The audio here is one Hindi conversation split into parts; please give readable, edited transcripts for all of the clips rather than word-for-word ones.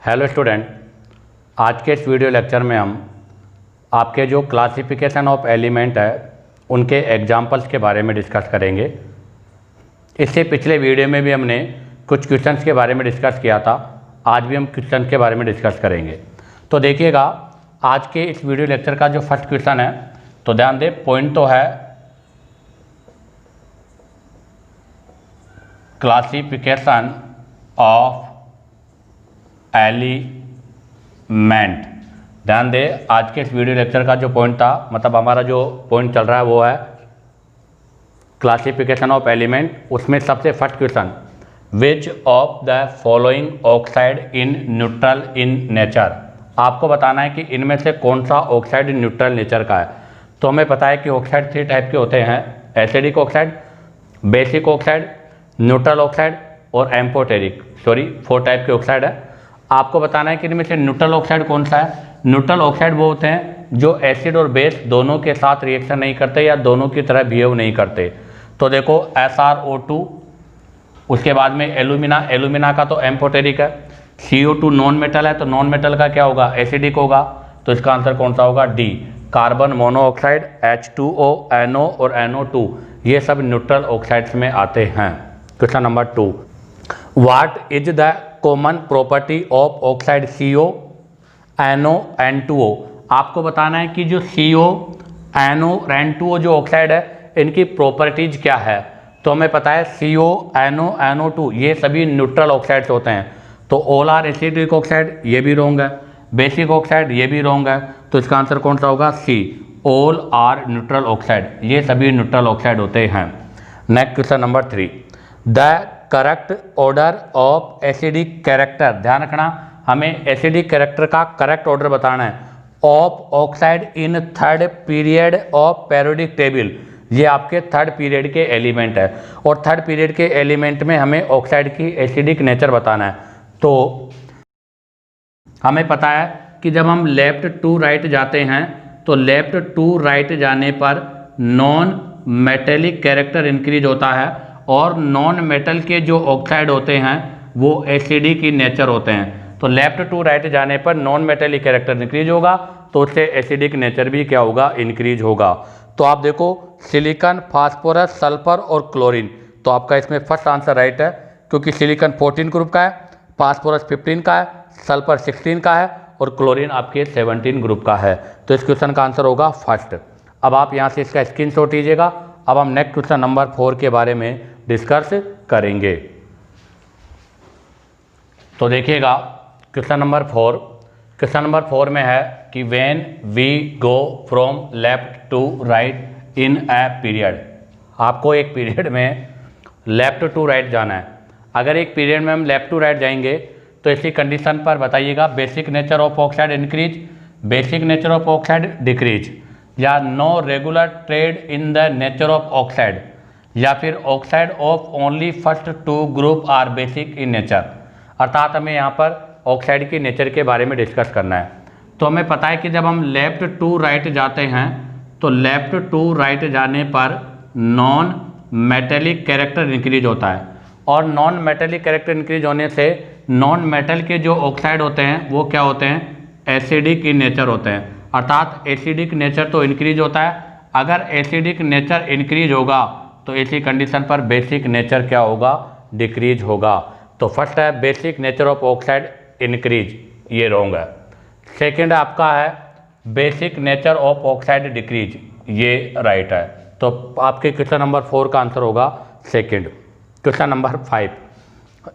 हेलो स्टूडेंट, आज के इस वीडियो लेक्चर में हम आपके जो क्लासिफिकेशन ऑफ एलिमेंट है उनके एग्जाम्पल्स के बारे में डिस्कस करेंगे। इससे पिछले वीडियो में भी हमने कुछ क्वेश्चंस के बारे में डिस्कस किया था, आज भी हम क्वेश्चन के बारे में डिस्कस करेंगे। तो देखिएगा, आज के इस वीडियो लेक्चर का जो फर्स्ट क्वेश्चन है, तो ध्यान दें, पॉइंट तो है क्लासिफिकेशन ऑफ एलिमेंट। ध्यान दें, आज के इस वीडियो लेक्चर का जो पॉइंट था, मतलब हमारा जो पॉइंट चल रहा है वो है क्लासिफिकेशन ऑफ एलिमेंट। उसमें सबसे first question, which of the following oxide in neutral in nature. आपको बताना है कि इनमें से कौन सा ऑक्साइड न्यूट्रल नेचर का है। तो हमें पता है कि ऑक्साइड 3 टाइप के होते हैं, acidic oxide, basic oxide, neutral oxide और एम्फोटेरिक। 4 टाइप के ऑक्साइड है। आपको बताना है कि इनमें से न्यूट्रल ऑक्साइड कौन सा है। न्यूट्रल ऑक्साइड वो होते हैं जो एसिड और बेस दोनों के साथ रिएक्शन नहीं करते या दोनों की तरह बिहेव नहीं करते। तो देखो SrO2, उसके बाद में एल्यूमिना का तो एम्फोटेरिक है। CO2 नॉन मेटल है, तो नॉन मेटल का क्या होगा, एसिडिक होगा। तो इसका आंसर कौन सा होगा, D. Carbon monoxide, H2O, NO और NO2, ये सब न्यूट्रल ऑक्साइड्स में आते हैं। Question number 2, what is the common property of oxide CO, NO, N2O। आपको बताना है कि जो CO, NO, N2O जो ऑक्साइड है इनकी प्रॉपर्टीज क्या है। तो हमें पता है CO, NO, NO2 ये सभी न्यूट्रल ऑक्साइड्स होते हैं। तो ऑल आर एसिडिक ऑक्साइड, ये भी रॉन्ग है। बेसिक ऑक्साइड, ये भी रॉन्ग है। तो इसका आंसर कौन सा होगा, सी, ऑल आर न्यूट्रल ऑक्साइड, ये सभी न्यूट्रल ऑक्साइड होते हैं। Next question number 3, the correct order of acidic character. ध्यान रखना, हमें एसिडिक कैरेक्टर का करेक्ट ऑर्डर बताना है। Of oxide in third period of periodic table, ये आपके थर्ड पीरियड के एलिमेंट है। और थर्ड पीरियड के एलिमेंट में हमें ऑक्साइड की एसिडिक नेचर बताना है। तो हमें पता है कि जब हम लेफ्ट टू राइट जाते हैं तो लेफ्ट टू राइट जाने पर नॉन मेटेलिक कैरेक्टर इंक्रीज होता है और नॉन मेटल के जो ऑक्साइड होते हैं वो एसिडिक इन नेचर होते हैं। तो लेफ्ट टू राइट जाने पर नॉन मेटेलिक कैरेक्टर इंक्रीज होगा, तो उससे एसिडिक नेचर भी क्या होगा, इंक्रीज होगा। तो आप देखो, सिलिकॉन, फास्फोरस, सल्फर और क्लोरीन, तो आपका इसमें फर्स्ट आंसर राइट है, क्योंकि सिलिकॉन 14 ग्रुप का है, फास्फोरस 15 का है, सल्फर 16 का है और क्लोरीन आपके 17 ग्रुप का है। तो इस क्वेश्चन का आंसर होगा फर्स्ट। अब आप यहाँ से इसका स्क्रीनशॉट लीजिएगा। अब हम नेक्स्ट क्वेश्चन नंबर 4 के बारे में डिस्कस करेंगे। तो देखिएगा, क्वेश्चन नंबर 4 में है कि when we go from left to right in a period. आपको एक पीरियड में लेफ्ट टू राइट जाना है। अगर एक पीरियड में हम लेफ्ट टू राइट जाएंगे तो इसी कंडीशन पर बताइएगा, basic nature of oxide increase, basic nature of oxide decrease, या no regular trend in the nature of oxide, या फिर oxide of only first 2 group are basic in nature. अर्थात हमें यहाँ पर ऑक्साइड की नेचर के बारे में डिस्कस करना है। तो हमें पता है कि जब हम लेफ्ट टू राइट जाते हैं तो लेफ्ट टू राइट जाने पर नॉन मेटेलिक कैरेक्टर इंक्रीज होता है, और नॉन मेटेलिक कैरेक्टर इंक्रीज होने से नॉन मेटल के जो ऑक्साइड होते हैं वो क्या होते हैं, एसिडिक इन नेचर होते हैं। अर्थात एसिडिक नेचर तो इंक्रीज होता है। अगर एसिडिक नेचर इंक्रीज होगा तो इसी कंडीशन पर बेसिक नेचर क्या होगा, डिक्रीज होगा। तो फर्स्ट है basic nature of oxide increase, ये रॉन्ग है। सेकंड आपका है basic nature of oxide decrease, ये राइट है। तो आपके क्वेश्चन नंबर 4 का आंसर होगा second. Question number 5,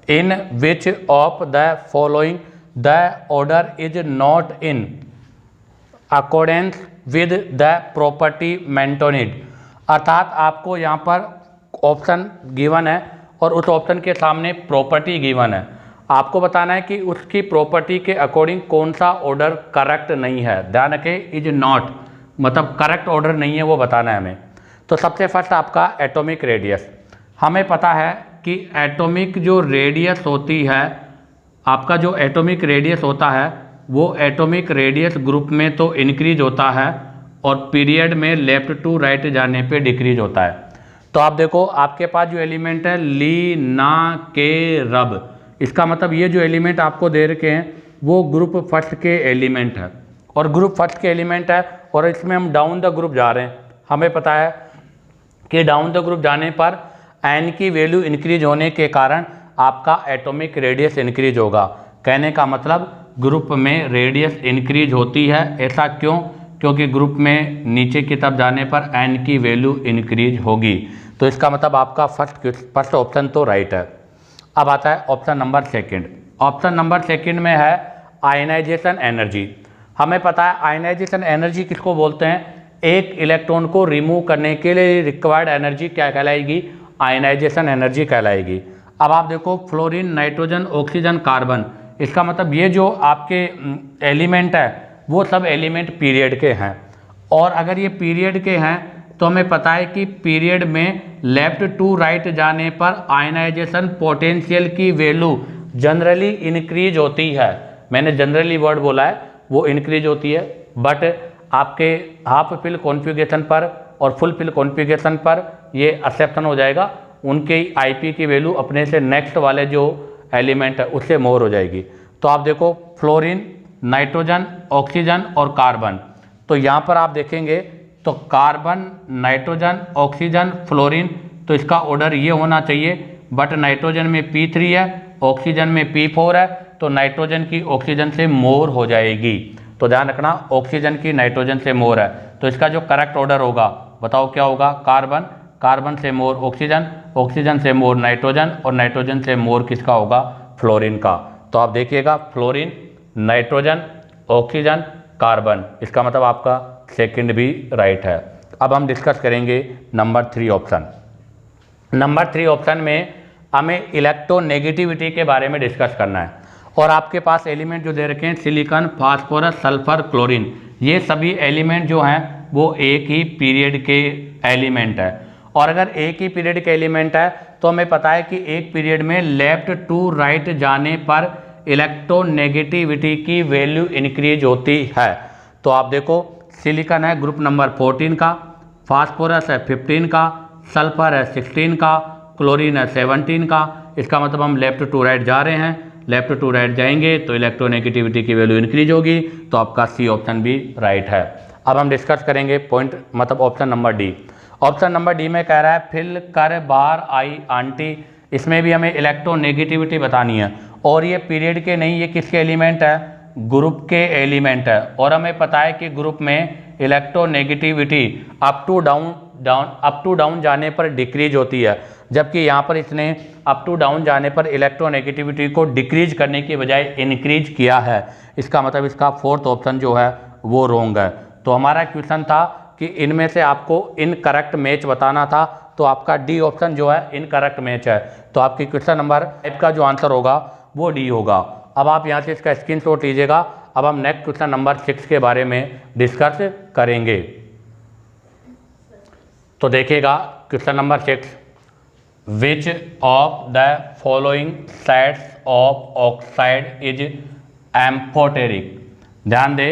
in which of the following the order is not in accordance with the property mentioned. अर्थात आपको यहाँ पर ऑप्शन गिवन है और उस ऑप्शन के सामने प्रॉपर्टी गिवन है। आपको बताना है कि उसकी प्रॉपर्टी के अकॉर्डिंग कौन सा ऑर्डर करेक्ट नहीं है। ध्यान रखें, इज नॉट मतलब करेक्ट ऑर्डर नहीं है, वो बताना है हमें। तो सबसे फर्स्ट आपका एटॉमिक रेडियस। हमें पता है कि एटॉमिक जो रेडियस होती है, आपका जो एटॉमिक रेडियस होता है वो एटॉमिक रेडियस ग्रुप में तो इंक्रीज होता है और पीरियड में लेफ्ट टू राइट जाने पे डिक्रीज होता है। तो आप देखो, आपके पास जो एलिमेंट है ली ना के रब, इसका मतलब ये जो एलिमेंट आपको दे रखे हैं वो ग्रुप फर्स्ट के एलिमेंट है, और ग्रुप फर्स्ट के एलिमेंट है और इसमें हम डाउन द ग्रुप जा रहे हैं। हमें पता है कि डाउन द ग्रुप जाने पर n की वैल्यू इंक्रीज होने के कारण आपका एटॉमिक रेडियस इंक्रीज होगा। कहने का मतलब ग्रुप में रेडियस इंक्रीज होती है। ऐसा क्यों? क्योंकि ग्रुप में नीचे की तरफ जाने पर n की वैल्यू इंक्रीज होगी। तो इसका मतलब आपका फर्स्ट ऑप्शन तो राइट है। अब आता है option number second. Option number second में है आयनाइजेशन एनर्जी। हमें पता है आयनाइजेशन एनर्जी किसको बोलते हैं? एक इलेक्ट्रॉन को रिमूव करने के लिए रिक्वायर्ड एनर्जी क्या कहलाएगी? आयनाइजेशन एनर्जी कहलाएगी। अब आप देखो फ्लोरीन, नाइट्रोजन, ऑक्सीजन, कार्बन, इसका मतलब ये जो आपके एलिमेंट है वो सब एलिमेंट पीरियड के हैं। और अगर ये पीरियड के हैं तो हमें पता है कि पीरियड में लेफ्ट टू राइट जाने पर आयनाइजेशन पोटेंशियल की वैल्यू जनरली इंक्रीज होती है। मैंने जनरली वर्ड बोला है, वो इंक्रीज होती है। बट आपके हाफ फिल कॉन्फ़िगरेशन पर और फुल फिल कॉन्फ़िगरेशन पर ये एक्सेप्शन हो जाएगा। उनके आईपी की वैल्यू अपने से नेक्स्ट वाले जो एलिमेंट है उससे मोर हो जाएगी। तो आप देखो फ्लोरीन, नाइट्रोजन, ऑक्सीजन और कार्बन, तो यहाँ पर आप देखेंगे तो कार्बन, नाइट्रोजन, ऑक्सीजन, फ्लोरीन, तो इसका ऑर्डर ये होना चाहिए। बट नाइट्रोजन में P3 है, ऑक्सीजन में P4 है, तो नाइट्रोजन की ऑक्सीजन से मोर हो जाएगी। तो ध्यान रखना ऑक्सीजन की नाइट्रोजन से मोर है। तो इसका जो करेक्ट ऑर्डर होगा बताओ क्या होगा? कार्बन, कार्बन से मोर ऑक्सीजन, ऑक्सीजन से मोर नाइट्रोजन और नाइट्रोजन से मोर किसका होगा? फ्लोरीन का। तो आप देखिएगा फ्लोरीन, नाइट्रोजन, ऑक्सीजन, कार्बन, इसका मतलब आपका सेकंड भी राइट है। अब हम डिस्कस करेंगे नंबर 3 ऑप्शन। नंबर 3 ऑप्शन में हमें इलेक्ट्रोनेगेटिविटी के बारे में डिस्कस करना है। और आपके पास एलिमेंट जो दे रखे हैं सिलिकॉन, फास्फोरस, सल्फर, क्लोरीन, ये सभी एलिमेंट जो हैं वो एक ही पीरियड के एलिमेंट है। और अगर एक ही पीरियड के एलिमेंट है तो हमें पता है कि एक पीरियड में लेफ्ट टू राइट जाने पर इलेक्ट्रोनेगेटिविटी की वैल्यू इंक्रीज होती है। तो आप देखो सिलिकॉन है ग्रुप नंबर 14 का, फास्फोरस है 15 का, सल्फर है 16 का, क्लोरीन है 17 का। इसका मतलब हम लेफ्ट टू राइट जा रहे हैं, लेफ्ट टू राइट जाएंगे तो इलेक्ट्रोनेगेटिविटी की वैल्यू इंक्रीज होगी। तो आपका सी ऑप्शन भी राइट है। अब हम डिस्कस करेंगे पॉइंट मतलब option number D. Option number D में कह रहा है फिल कर बार आई आंटी। इसमें भी हमें इलेक्ट्रोनेगेटिविटी बतानी है और ये पीरियड के नहीं, ये किसके एलिमेंट है? ग्रुप के एलिमेंट है। और हमें पता है कि ग्रुप में इलेक्ट्रोनेगेटिविटी अप टू डाउन जाने पर डिक्रीज होती है, जबकि यहाँ पर इसने अप टू डाउन जाने पर इलेक्ट्रोनेगेटिविटी को डिक्रीज करने की बजाय इंक्रीज किया है। इसका मतलब इसका फोर्थ ऑप्शन जो है वो रॉन्ग है। तो हमारा क्वेश्चन था कि इनमें से आपको इनकरेक्ट मैच बताना था, तो आपका डी ऑप्शन जो है इनकरेक्ट मैच है। तो आपकी क्वेश्चन नंबर 5 का जो आंसर होगा वो डी होगा। अब आप यहाँ से इसका स्क्रीनशॉट लीजिएगा। अब हम नेक्स्ट क्वेश्चन नंबर 6 के बारे में डिस्कस करेंगे। तो देखिएगा question number 6, which of the following sets of oxide is amphoteric. ध्यान दे,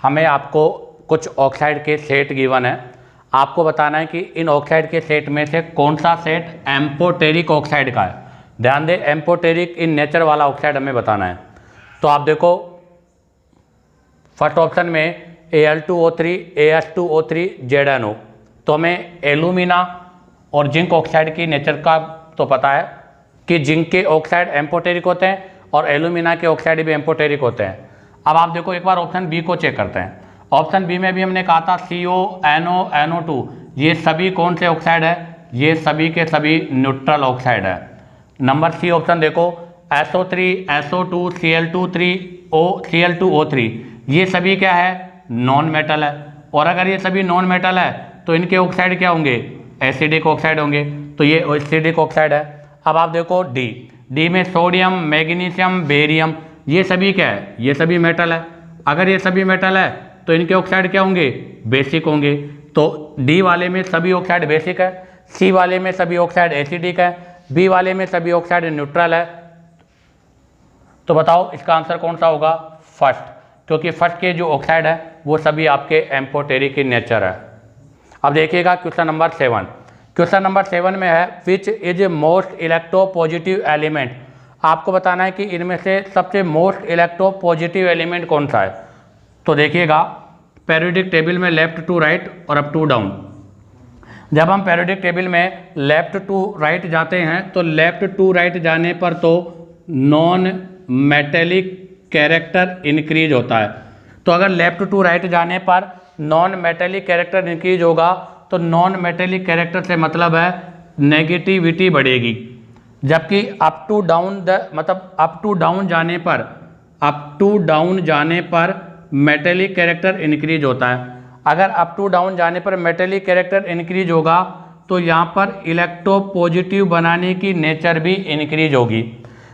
हमें आपको कुछ ऑक्साइड के सेट गिवन है, आपको बताना है कि इन ऑक्साइड के सेट में से कौन सा सेट एम्फोटेरिक ऑक्साइड का है। ध्यान दे, एम्फोटेरिक इन नेचर वाला ऑक्साइड हमें बताना है। तो आप देखो फर्स्ट ऑप्शन में Al2O3, AS2O3, ZnO। तो हमें एल्यूमिना और जिंक ऑक्साइड की नेचर का तो पता है कि जिंक के ऑक्साइड एम्फोटेरिक होते हैं और एल्यूमिना के ऑक्साइड भी एम्फोटेरिक होते हैं। अब आप देखो एक बार ऑप्शन बी को चेक करते हैं। ऑप्शन बी में भी हमने कहा था CO, NO, NO2, ये सभी कौन से ऑक्साइड है? ये सभी के सभी न्यूट्रल ऑक्साइड है। नंबर सी ऑप्शन देखो SO3, SO2, Cl2O3, ये सभी क्या है? नॉन मेटल है। और अगर ये सभी नॉन मेटल है तो इनके ऑक्साइड क्या होंगे? एसिडिक ऑक्साइड होंगे। तो ये एसिडिक ऑक्साइड है। अब आप देखो डी में सोडियम, मैग्नीशियम, बेरियम, ये सभी क्या है? ये सभी मेटल है। अगर ये सभी मेटल है तो इनके ऑक्साइड क्या होंगे? बेसिक होंगे। तो डी वाले में सभी ऑक्साइड बेसिक है, सी वाले में सभी ऑक्साइड एसिडिक है, बी वाले में सभी ऑक्साइड न्यूट्रल है। तो बताओ इसका आंसर कौन सा होगा? फर्स्ट, क्योंकि फर्स्ट के जो ऑक्साइड है वो सभी आपके एम्फोटेरिक in नेचर है। अब देखिएगा क्वेश्चन नंबर 7। क्वेश्चन नंबर 7 में है which is most electropositive element. आपको बताना है कि इनमें से सबसे मोस्ट इलेक्ट्रोपॉजिटिव एलिमेंट कौन सा है। तो देखिएगा पीरियोडिक टेबल में लेफ्ट टू राइट और अप टू डाउन। जब हम पीरियोडिक टेबल में लेफ्ट टू राइट जाते हैं तो लेफ्ट टू राइट जाने पर तो नॉन मेटेलिक कैरेक्टर इंक्रीज होता है। तो अगर लेफ्ट टू राइट जाने पर नॉन मेटेलिक कैरेक्टर इंक्रीज होगा तो नॉन मेटेलिक कैरेक्टर से मतलब है नेगेटिविटी बढ़ेगी। जबकि अप टू डाउन मतलब अप टू डाउन जाने पर मेटेलिक कैरेक्टर इंक्रीज होता है। अगर अप टू डाउन जाने पर मेटेलिक कैरेक्टर इंक्रीज होगा तो यहाँ पर इलेक्ट्रोपॉजिटिव बनाने की नेचर भी इंक्रीज होगी।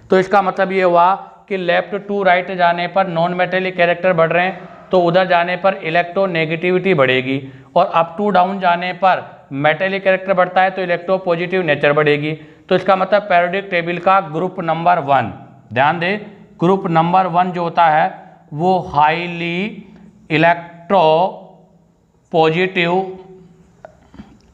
तो इसका मतलब ये हुआ कि लेफ्ट टू राइट जाने पर नॉन मेटेलिक कैरेक्टर बढ़ रहे हैं तो उधर जाने पर इलेक्ट्रोनेगेटिविटी बढ़ेगी, और अप टू डाउन जाने पर मेटेलिक कैरेक्टर बढ़ता है तो इलेक्ट्रोपॉजिटिव नेचर बढ़ेगी। तो इसका मतलब पीरियोडिक टेबल का ग्रुप नंबर 1, ध्यान दें, ग्रुप नंबर 1 जो होता है वो हाईली इलेक्ट्रो पॉजिटिव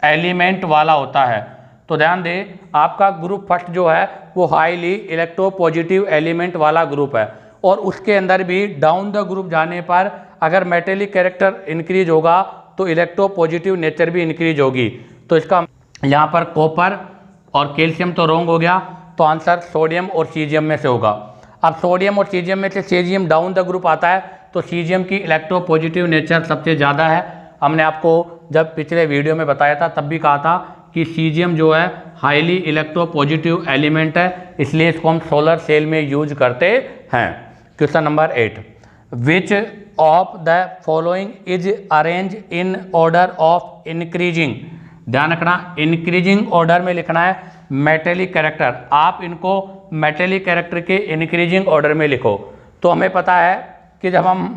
एलिमेंट वाला होता है। तो ध्यान दें, आपका ग्रुप फर्स्ट जो है वो हाईली इलेक्ट्रोपॉजिटिव एलिमेंट वाला ग्रुप है, और उसके अंदर भी डाउन द ग्रुप जाने पर अगर मेटेलिक कैरेक्टर इंक्रीज होगा तो इलेक्ट्रोपॉजिटिव नेचर भी इंक्रीज होगी। तो इसका यहाँ पर कॉपर और कैल्शियम तो रॉन्ग हो गया, तो आंसर सोडियम और सीजियम में से होगा। अब सोडियम और सीजियम में से सीजियम डाउन द ग्रुप आता है तो सीजियम की इलेक्ट्रोपॉजिटिव नेचर सबसे ज़्यादा है। हमने आपको जब पिछले वीडियो में बताया था तब भी कहा था कि सीजियम जो है हाईली इलेक्ट्रोपॉजिटिव एलिमेंट है, इसलिए इसको हम सोलर सेल में यूज करते हैं। Question number 8, which of the following is arrange in order of increasing. ध्यान रखना, इंक्रीजिंग ऑर्डर में लिखना है मेटेलिक कैरेक्टर। आप इनको मेटेलिक कैरेक्टर के इंक्रीजिंग ऑर्डर में लिखो। तो हमें पता है कि जब हम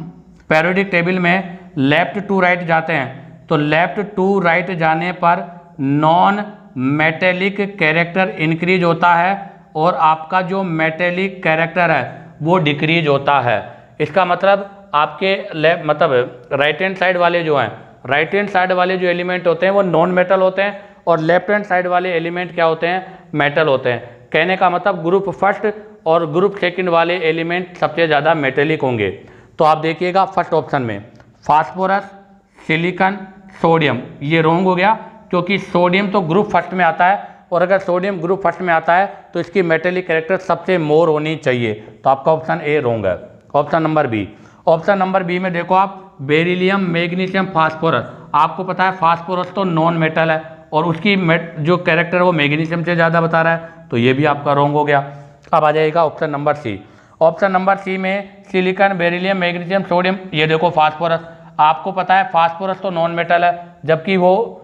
पीरियोडिक टेबल में लेफ्ट टू राइट जाते हैं तो लेफ्ट टू राइट जाने पर नॉन मेटेलिक कैरेक्टर इंक्रीज होता है और आपका जो मेटेलिक कैरेक्टर है वो डिक्रीज होता है। इसका मतलब आपके मतलब राइट हैंड साइड वाले जो हैं, राइट हैंड साइड वाले जो एलिमेंट होते हैं वो नॉन मेटल होते हैं और लेफ्ट हैंड साइड वाले एलिमेंट क्या होते हैं, मेटल होते हैं। कहने का मतलब ग्रुप फर्स्ट और ग्रुप सेकंड वाले एलिमेंट सबसे ज़्यादा मेटेलिक होंगे। तो आप देखिएगा फर्स्ट ऑप्शन में फास्फोरस, सिलिकॉन, सोडियम, ये रॉन्ग हो गया क्योंकि सोडियम तो ग्रुप फर्स्ट में आता है, और अगर सोडियम ग्रुप फर्स्ट में आता है तो इसकी मेटेलिक कैरेक्टर सबसे मोर होनी चाहिए। तो आपका ऑप्शन ए रॉन्ग है। Option number B, option number B में देखो आप, बेरिलियम, मैग्नीशियम, फास्फोरस। आपको पता है फास्फोरस तो नॉन मेटल है और उसकी जो कैरेक्टर है वो मैग्नीशियम से ज़्यादा बता रहा है, तो ये भी आपका रॉन्ग हो गया। अब आ जाएगा option number C. Option number C में सिलिकॉन, बेरिलियम, मैग्नीशियम, सोडियम, ये देखो फास्फोरस। आपको पता है फास्फोरस तो नॉन मेटल है जबकि वो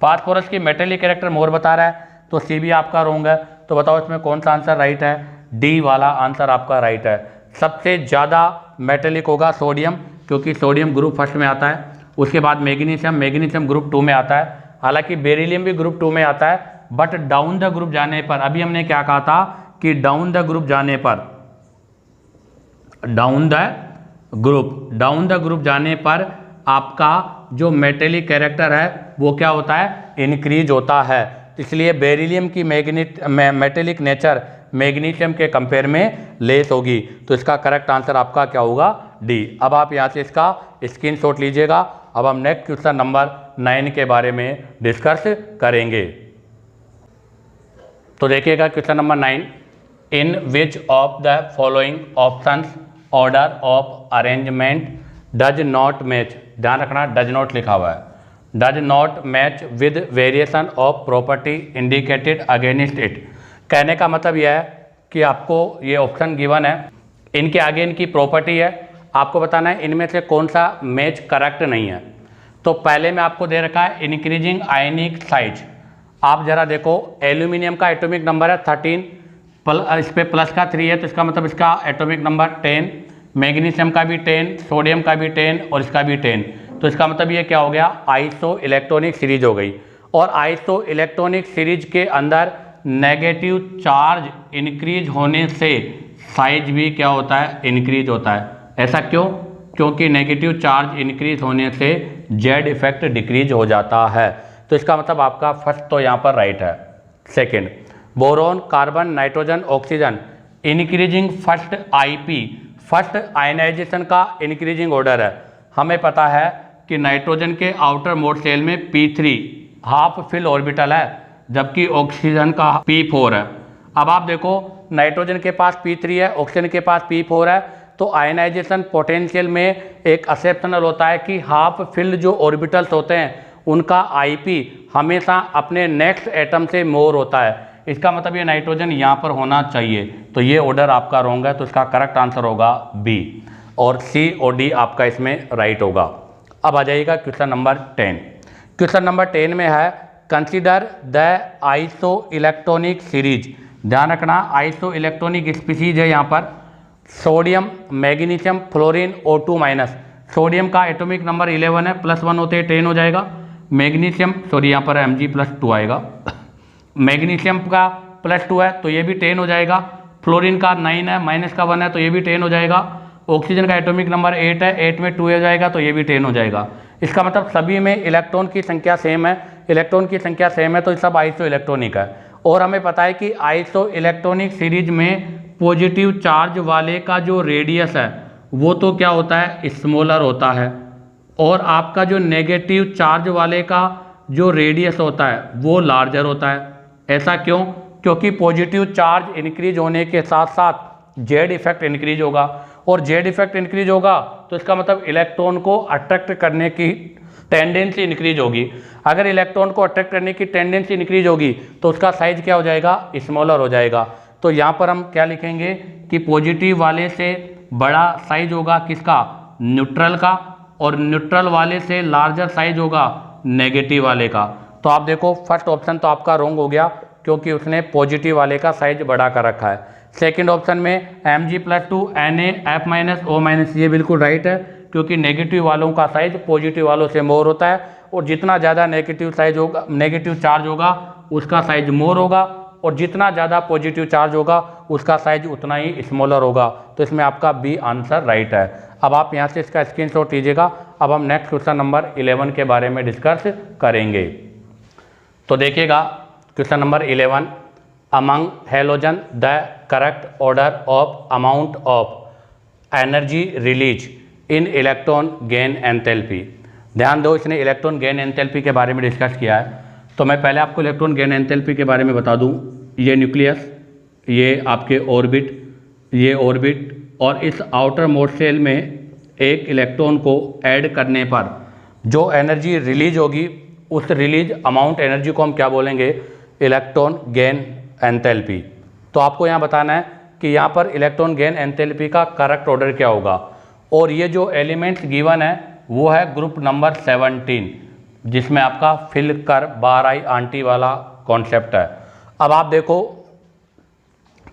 फास्फोरस की मेटेलिक कैरेक्टर मोर बता रहा है, तो सी भी आपका रॉन्ग है। तो बताओ इसमें कौन सा आंसर राइट है? डी वाला आंसर आपका राइट है। सबसे ज़्यादा मेटेलिक होगा सोडियम क्योंकि सोडियम ग्रुप फर्स्ट में आता है, उसके बाद मैग्नीशियम, मैग्नीशियम ग्रुप 2 में आता है। हालांकि बेरिलियम भी ग्रुप 2 में आता है, बट डाउन द ग्रुप जाने पर, अभी हमने क्या कहा था कि डाउन द ग्रुप जाने पर, डाउन द ग्रुप जाने पर आपका जो मेटेलिक कैरेक्टर है वो क्या होता है, इंक्रीज होता है। इसलिए बेरिलियम की मेटेलिक नेचर मैग्नीशियम के कंपेयर में लेस होगी। तो इसका करेक्ट आंसर आपका क्या होगा? डी। अब आप यहाँ से इसका स्क्रीनशॉट लीजिएगा। अब हम नेक्स्ट क्वेश्चन नंबर 9 के बारे में डिस्कस करेंगे। तो देखिएगा question number 9, in which of the following options order of arrangement does not match. ध्यान रखना, डज नॉट लिखा हुआ है, does not match with variation of property indicated against it. कहने का मतलब यह है कि आपको ये ऑप्शन गिवन है, इनके आगे इनकी प्रॉपर्टी है, आपको बताना है इनमें से कौन सा मैच करेक्ट नहीं है। तो पहले में आपको दे रखा है इंक्रीजिंग आयनिक साइज। आप जरा देखो, एल्यूमिनियम का एटॉमिक नंबर है 13, इस पर प्लस का 3 है तो इसका मतलब इसका एटॉमिक नंबर 10, मैग्नीशियम का भी 10, सोडियम का भी 10 और इसका भी 10। तो इसका मतलब ये क्या हो गया, आइसो इलेक्ट्रॉनिक सीरीज हो गई। और आइसो इलेक्ट्रॉनिक सीरीज के अंदर नेगेटिव चार्ज इंक्रीज होने से साइज भी क्या होता है, इंक्रीज होता है। ऐसा क्यों? क्योंकि नेगेटिव चार्ज इंक्रीज होने से जेड इफेक्ट डिक्रीज हो जाता है। तो इसका मतलब आपका फर्स्ट तो यहाँ पर राइट है। Second, boron, carbon, nitrogen, oxygen, increasing first IP, first ionization का इंक्रीजिंग ऑर्डर है। हमें पता है कि नाइट्रोजन के आउटर मोस्ट शेल में P3 हाफ फिल ऑर्बिटल है, जबकि ऑक्सीजन का P4 है। अब आप देखो नाइट्रोजन के पास P3 है, ऑक्सीजन के पास P4 है, तो आयनाइजेशन पोटेंशियल में एक एक्सेप्शनल होता है कि हाफ फिल्ड जो ऑर्बिटल्स होते हैं उनका IP हमेशा अपने नेक्स्ट एटम से मोर होता है। इसका मतलब ये नाइट्रोजन यहाँ पर होना चाहिए, तो ये ऑर्डर आपका रॉन्ग है, तो इसका करेक्ट आंसर होगा बी, और सी और डी आपका इसमें राइट होगा। अब आ जाइएगा क्वेश्चन नंबर 10। क्वेश्चन नंबर 10 में है consider the iso electronic series. ध्यान रखना आइसो इलेक्ट्रॉनिक स्पीसीज है यहाँ पर sodium, magnesium, fluorine, O2-। Sodium का एटॉमिक नंबर 11 है, +1 होते 10 हो जाएगा। मैग्नीशियम सॉरी यहाँ पर Mg+2 आएगा। मैग्नीशियम का +2 है तो ये भी 10 हो जाएगा। फ्लोरीन का 9 है, -1 है तो ये भी 10 हो जाएगा। ऑक्सीजन का एटॉमिक नंबर 8 है, 8 में 2 हो जाएगा तो ये भी 10 हो जाएगा। इसका मतलब सभी में इलेक्ट्रॉन की संख्या सेम है, इलेक्ट्रॉन की संख्या सेम है तो सब आइसो इलेक्ट्रॉनिक है। और हमें पता है कि आइसो इलेक्ट्रॉनिक सीरीज में पॉजिटिव चार्ज वाले का जो रेडियस है वो तो क्या होता है, स्मॉलर होता है, और आपका जो नेगेटिव चार्ज वाले का जो रेडियस होता है वो लार्जर होता है। ऐसा क्यों? क्योंकि पॉजिटिव चार्ज इंक्रीज होने के साथ साथ जेड इफेक्ट इंक्रीज होगा, और जेड इफेक्ट इंक्रीज होगा तो इसका मतलब इलेक्ट्रॉन को अट्रैक्ट करने की टेंडेंसी इंक्रीज होगी। अगर इलेक्ट्रॉन को अट्रैक्ट करने की टेंडेंसी इंक्रीज होगी तो उसका साइज क्या हो जाएगा, स्मॉलर हो जाएगा। तो यहाँ पर हम क्या लिखेंगे कि पॉजिटिव वाले से बड़ा साइज होगा किसका, न्यूट्रल का, और न्यूट्रल वाले से लार्जर साइज होगा नेगेटिव वाले का। तो आप देखो फर्स्ट ऑप्शन तो आपका रॉन्ग हो गया क्योंकि उसने पॉजिटिव वाले का साइज बड़ा कर रखा है। सेकंड ऑप्शन में Mg+2 Na F-O- ये बिल्कुल राइट है क्योंकि नेगेटिव वालों का साइज पॉजिटिव वालों से मोर होता है, और जितना ज़्यादा नेगेटिव साइज होगा, नेगेटिव चार्ज होगा उसका साइज मोर होगा, और जितना ज़्यादा पॉजिटिव चार्ज होगा उसका साइज उतना ही स्मॉलर होगा। तो इसमें आपका बी आंसर राइट है। अब आप यहाँ से इसका स्क्रीनशॉट लीजिएगा। अब हम नेक्स्ट क्वेश्चन नंबर 11 के बारे में डिस्कस करेंगे। तो देखिएगा question number 11, among halogen the correct order of amount of energy release in electron gain enthalpy. ध्यान दो, इसने इलेक्ट्रॉन गेन एंथैल्पी के बारे में डिस्कस किया है। तो मैं पहले आपको इलेक्ट्रॉन गेन एंथैल्पी के बारे में बता दूं। ये न्यूक्लियस, ये आपके ऑर्बिट, ये ऑर्बिट, और इस आउटर मोस्ट शेल में एक इलेक्ट्रॉन को ऐड करने पर जो एनर्जी रिलीज होगी उस रिलीज अमाउंट एनर्जी को हम क्या बोलेंगे, इलेक्ट्रॉन गेन एंथैल्पी। तो आपको यहाँ बताना है कि यहाँ पर इलेक्ट्रॉन गेन एंथैल्पी का करेक्ट ऑर्डर क्या होगा। और ये जो एलिमेंट्स गिवन है वो है ग्रुप नंबर 17, जिसमें आपका फिल कर बार आई आंटी वाला कॉन्सेप्ट है। अब आप देखो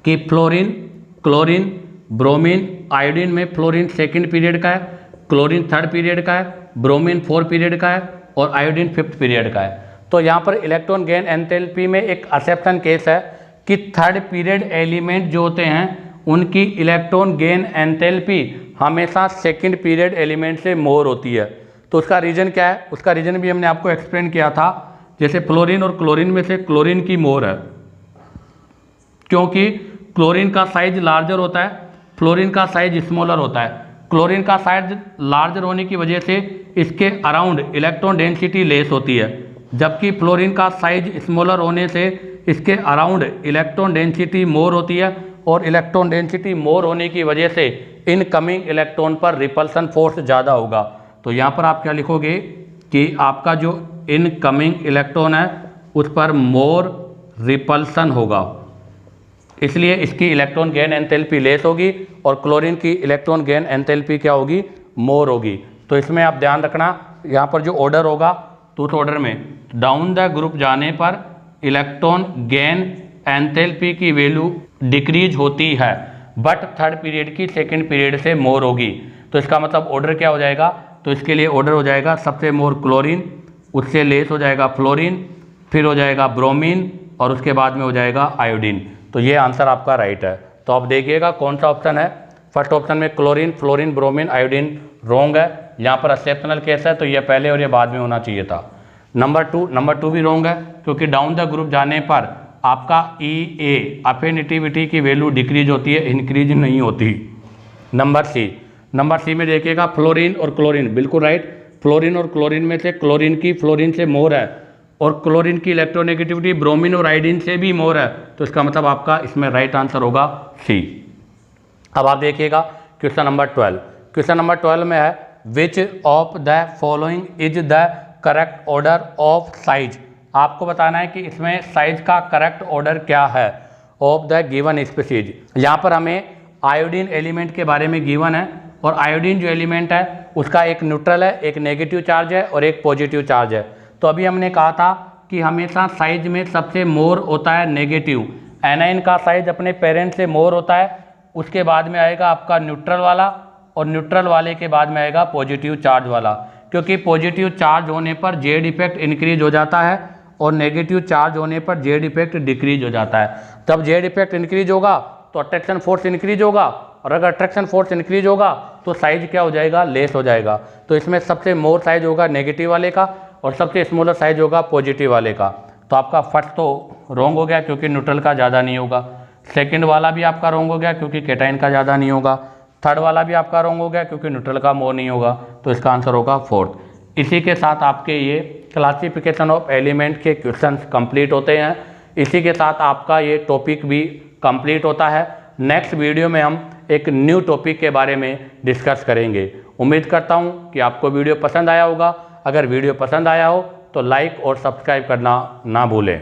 कि फ्लोरीन, क्लोरीन, ब्रोमीन, आयोडीन में फ्लोरीन सेकंड पीरियड का है, क्लोरीन थर्ड पीरियड का है, ब्रोमीन 4 पीरियड का है, और आयोडीन 5th पीरियड का है। तो यहाँ पर इलेक्ट्रॉन गेन एंथैल्पी में एक एक्सेप्शन केस है कि थर्ड पीरियड एलिमेंट जो होते हैं उनकी इलेक्ट्रॉन गेन एंथैल्पी हमेशा सेकंड पीरियड एलिमेंट से मोर होती है। तो उसका रीज़न क्या है, उसका रीज़न भी हमने आपको एक्सप्लेन किया था। जैसे फ्लोरीन और क्लोरीन में से क्लोरीन की मोर है क्योंकि क्लोरीन का साइज लार्जर होता है, फ्लोरीन का साइज स्मॉलर होता है। क्लोरीन का साइज लार्जर होने की वजह से इसके अराउंड इलेक्ट्रॉन डेंसिटी लेस होती है, जबकि फ्लोरीन का साइज स्मॉलर होने से इसके अराउंड इलेक्ट्रॉन डेंसिटी मोर होती है, और इलेक्ट्रॉन डेंसिटी मोर होने की वजह से इनकमिंग इलेक्ट्रॉन पर रिपल्सन फोर्स ज़्यादा होगा। तो यहाँ पर आप क्या लिखोगे कि आपका जो इनकमिंग इलेक्ट्रॉन है उस पर मोर रिपल्सन होगा, इसलिए इसकी इलेक्ट्रॉन गेन एंथैल्पी लेस होगी, और क्लोरीन की इलेक्ट्रॉन गेन एंथैल्पी क्या होगी, मोर होगी। तो इसमें आप ध्यान रखना यहाँ पर जो ऑर्डर होगा तो उस ऑर्डर में डाउन द ग्रुप जाने पर इलेक्ट्रॉन गेन एंथैल्पी की वैल्यू डिक्रीज होती है, बट थर्ड पीरियड की सेकंड पीरियड से मोर होगी। तो इसका मतलब ऑर्डर क्या हो जाएगा, तो इसके लिए ऑर्डर हो जाएगा सबसे मोर क्लोरीन, उससे लेस हो जाएगा फ्लोरीन, फिर हो जाएगा ब्रोमीन, और उसके बाद में हो जाएगा आयोडीन। तो ये आंसर आपका राइट है। तो आप देखिएगा कौन सा ऑप्शन है। फर्स्ट ऑप्शन में chlorine, fluorine, bromine, iodine wrong है। यहाँ पर एक्सेप्शनल केस है तो ये पहले और ये बाद में होना चाहिए था। नंबर टू भी रॉन्ग है क्योंकि डाउन द ग्रुप जाने पर आपका ई अफिनिटिविटी की वैल्यू डिक्रीज होती है, इंक्रीज नहीं होती। नंबर सी में देखिएगा फ्लोरीन और क्लोरीन, बिल्कुल राइट। फ्लोरीन और क्लोरीन में से क्लोरीन की फ्लोरीन से मोर है और क्लोरीन की इलेक्ट्रोनेगेटिविटी ब्रोमीन और आयोडीन से भी मोर है, तो इसका मतलब आपका इसमें राइट आंसर होगा सी। अब आप देखिएगा क्वेश्चन नंबर 12। क्वेश्चन नंबर 12 में है विच of the following is the correct order of size. आपको बताना है कि इसमें साइज का करेक्ट ऑर्डर क्या है ऑफ द गिवन स्पीसीज। यहाँ पर हमें आयोडीन एलिमेंट के बारे में गिवन है और आयोडीन जो एलिमेंट है उसका एक न्यूट्रल है, एक नेगेटिव चार्ज है और एक पॉजिटिव चार्ज है। तो अभी हमने कहा था कि हमेशा साइज में सबसे मोर होता है नेगेटिव। एनाइन का साइज अपने पेरेंट से मोर होता है, उसके बाद में आएगा आपका न्यूट्रल वाला और न्यूट्रल वाले के बाद में आएगा पॉजिटिव चार्ज वाला, क्योंकि पॉजिटिव चार्ज होने पर जेड इफेक्ट इंक्रीज हो जाता है और नेगेटिव चार्ज होने पर जेड इफेक्ट डिक्रीज हो जाता है। तब जेड इफेक्ट इंक्रीज होगा तो अट्रैक्शन फोर्स इंक्रीज होगा और अगर अट्रैक्शन फोर्स इंक्रीज होगा तो साइज क्या हो जाएगा, लेस हो जाएगा। तो इसमें सबसे मोर साइज होगा नेगेटिव वाले का और सबसे स्मॉलर साइज होगा पॉजिटिव वाले का। तो आपका फर्स्ट तो रॉन्ग हो गया क्योंकि न्यूट्रल का ज़्यादा नहीं होगा। सेकंड वाला भी आपका रॉन्ग हो गया क्योंकि कैटाइन का ज़्यादा नहीं होगा। थर्ड वाला भी आपका रॉन्ग हो गया क्योंकि न्यूट्रल का मोर नहीं होगा। तो इसका आंसर होगा फोर्थ। इसी के साथ आपके ये क्लासिफिकेशन ऑफ एलिमेंट के क्वेश्चंस कंप्लीट होते हैं। इसी के साथ आपका ये टॉपिक भी कंप्लीट होता है। नेक्स्ट वीडियो में हम एक न्यू टॉपिक के बारे में डिस्कस करेंगे। उम्मीद करता हूँ कि आपको वीडियो पसंद आया होगा। अगर वीडियो पसंद आया हो तो लाइक और सब्सक्राइब करना ना भूलें।